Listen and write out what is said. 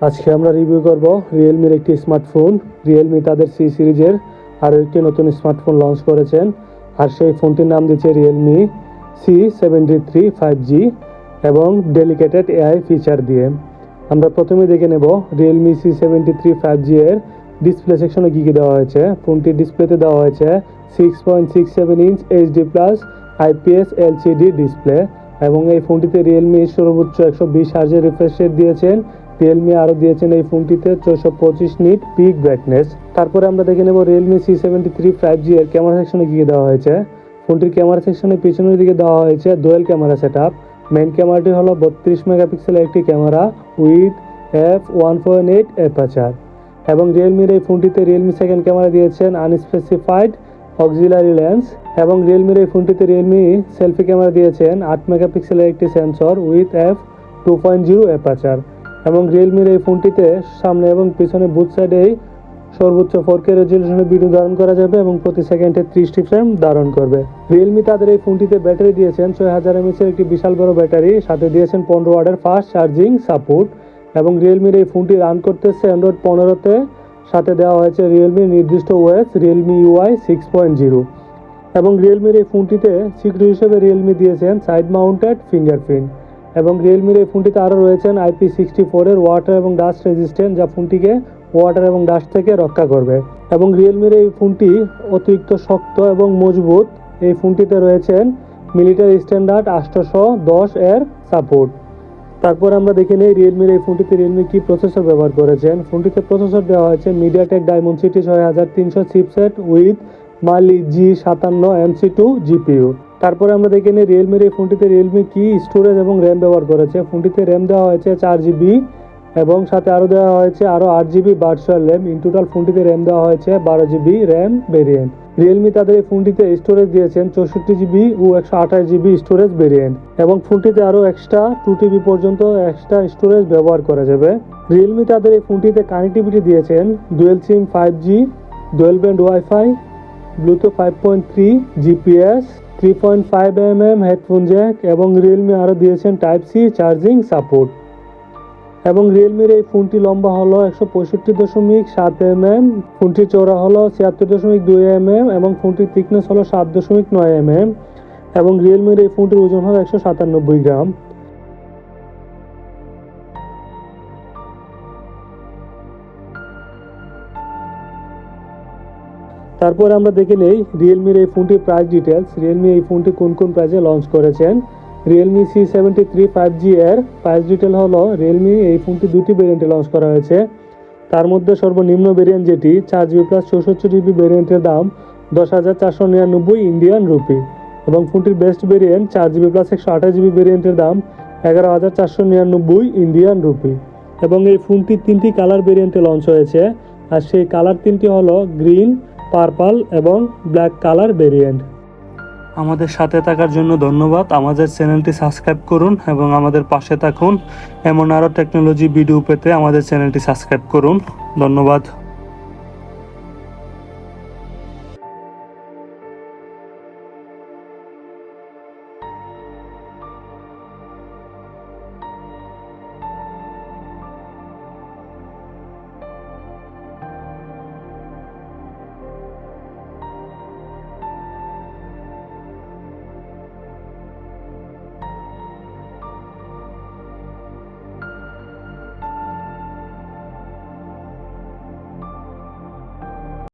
আজকে আমরা রিভিউ করব রিয়েলমির একটি স্মার্টফোন। রিয়েলমি তাদের সি সিরিজের আরও একটি নতুন স্মার্টফোন লঞ্চ করেছেন, আর সেই ফোনটির নাম দিচ্ছে রিয়েলমি C73 5G এবং ডেডিকেটেড এআই ফিচার দিয়ে। আমরা প্রথমে দেখে নেব রিয়েলমি C73 5G এর ডিসপ্লে সেকশনে কী কী দেওয়া হয়েছে। ফোনটির ডিসপ্লেতে দেওয়া হয়েছে 6.67 inch HD+ IPS LCD display এবং এই ফোনটিতে রিয়েলমি সর্বোচ্চ 120 হার্জের রিফ্রেশ রেট দিয়েছেন। রিয়েলমি আরও দিয়েছেন এই ফোনটিতে 425 নিট পিক ব্রাইটনেস। তারপরে আমরা দেখে নেব রিয়েলমি C73 5G এর ক্যামেরা সেকশনে কী দেওয়া হয়েছে। ফোনটির ক্যামেরা সেকশনে পিছনের দিকে দেওয়া হয়েছে ডুয়েল ক্যামেরা সেটআপ। মেইন ক্যামেরাটি হলো 32 মেগাপিক্সেলের একটি ক্যামেরা উইথ f1.8 অ্যাপারচার এবং রিয়েলমির এই ফোনটিতে রিয়েলমি সেকেন্ড ক্যামেরা দিয়েছেন আনস্পেসিফাইড অক্সিলারি লেন্স এবং রিয়েলমির এই ফোনটিতে রিয়েলমি সেলফি ক্যামেরা দিয়েছেন 8 মেগাপিক্সেলের একটি সেন্সর উইথ f2.0 অ্যাপারচার এবং রিয়েলমির এই ফোনটিতে সামনে এবং পিছনে বুথ সাইডেই সর্বোচ্চ 4K রেজলিউশনের ভিডিও ধারণ করা যাবে এবং প্রতি সেকেন্ডে 30টি ফ্রেম ধারণ করবে। রিয়েলমি তাদের এই ফোনটিতে ব্যাটারি দিয়েছেন 6000 mAh এর একটি বিশাল বড় ব্যাটারি, সাথে দিয়েছেন 15 ওয়াটের ফাস্ট চার্জিং সাপোর্ট এবং রিয়েলমির এই ফোনটি রান করতেছে অ্যান্ড্রয়েড 15-তে। সাথে দেওয়া হয়েছে রিয়েলমির নির্দিষ্ট ওএস রিয়েলমি UI 6.0 এবং রিয়েলমির এই ফোনটিতে সিকিউরিটি হিসেবে রিয়েলমি দিয়েছেন সাইড মাউন্টেড ফিঙ্গারপ্রিন্ট এবং রিয়েলমির এই ফোনটিতে আরও রয়েছেন IP64 এর ওয়াটার এবং ডাস্ট রেজিস্ট্যান্ট, যা ফোনটিকে ওয়াটার এবং ডাস্ট থেকে রক্ষা করবে এবং রিয়েলমির এই ফোনটি অতিরিক্ত শক্ত এবং মজবুত। এই ফোনটিতে রয়েছেন মিলিটারি স্ট্যান্ডার্ড 810 এর সাপোর্ট। তারপর আমরা দেখে নিই রিয়েলমির এই ফোনটিতে রিয়েলমি কি প্রসেসর ব্যবহার করেছেন। ফোনটিতে প্রসেসর দেওয়া হয়েছে MediaTek Dimensity 6300 chipset with Mali G57 MC2 GPU। তারপরে আমরা দেখে নিই রিয়েলমির এই ফোনটিতে রিয়েলমি কি স্টোরেজ এবং র্যাম ব্যবহার করেছে। ফোনটিতে র্যাম দেওয়া হয়েছে 4GB এবং সাথে আরও দেওয়া হয়েছে 8GB virtual RAM. In total ফোনটিতে র্যাম দেওয়া হয়েছে 12GB র্যাম ভেরিয়েন্ট। রিয়েলমি তাদের এই ফোনটিতে স্টোরেজ দিয়েছেন 64GB ও 128GB স্টোরেজ ভেরিয়েন্ট এবং ফোনটিতে আরও এক্সট্রা 2TB পর্যন্ত এক্সট্রা স্টোরেজ ব্যবহার করা যাবে। রিয়েলমি তাদের এই ফোনটিতে কানেক্টিভিটি দিয়েছেন ডুয়েল সিম 5G, dual band wifi, Bluetooth 5.3, GPS, 3.5mm headphone Jack এবং রিয়েলমি আরও দিয়েছেন টাইপ সি চার্জিং সাপোর্ট এবং রিয়েলমির এই ফোনটি লম্বা হলো 165.7mm, ফোনটির চওড়া হলো 76.2mm এবং ফোনটির থিকনেস হলো 7.9mm এবং রিয়েলমির এই ফোনটির ওজন হলো 197 গ্রাম। তারপর আমরা দেখে নেই রিয়েলমির এই ফোনটির প্রাইস ডিটেলস। রিয়েলমি এই ফোনটি কোন কোন প্রাইসে লঞ্চ করেছেন। রিয়েলমি C73 5G এর প্রাইস ডিটেল হলো রিয়েলমি এই ফোনটি দুটি ভেরিয়েন্টে লঞ্চ করা হয়েছে। তার মধ্যে সর্বনিম্ন ভেরিয়েন্ট যেটি 4GB+ 64GB ভেরিয়েন্টের দাম 10,499 ইন্ডিয়ান রুপি এবং ফোনটির বেস্ট ভেরিয়েন্ট 4GB+ 128GB ভেরিয়েন্টের দাম 11,499 ইন্ডিয়ান রুপি এবং এই ফোনটি 3টি কালার ভেরিয়েন্টে লঞ্চ হয়েছে, আর সেই কালার 3টি হলো গ্রিন, পার্পল এবং ব্ল্যাক কালার ভেরিয়েন্ট। আমাদের সাথে থাকার জন্য ধন্যবাদ। আমাদের চ্যানেলটি সাবস্ক্রাইব করুন এবং আমাদের পাশে থাকুন। এমন আরও টেকনোলজি ভিডিও পেতে আমাদের চ্যানেলটি সাবস্ক্রাইব করুন। ধন্যবাদ।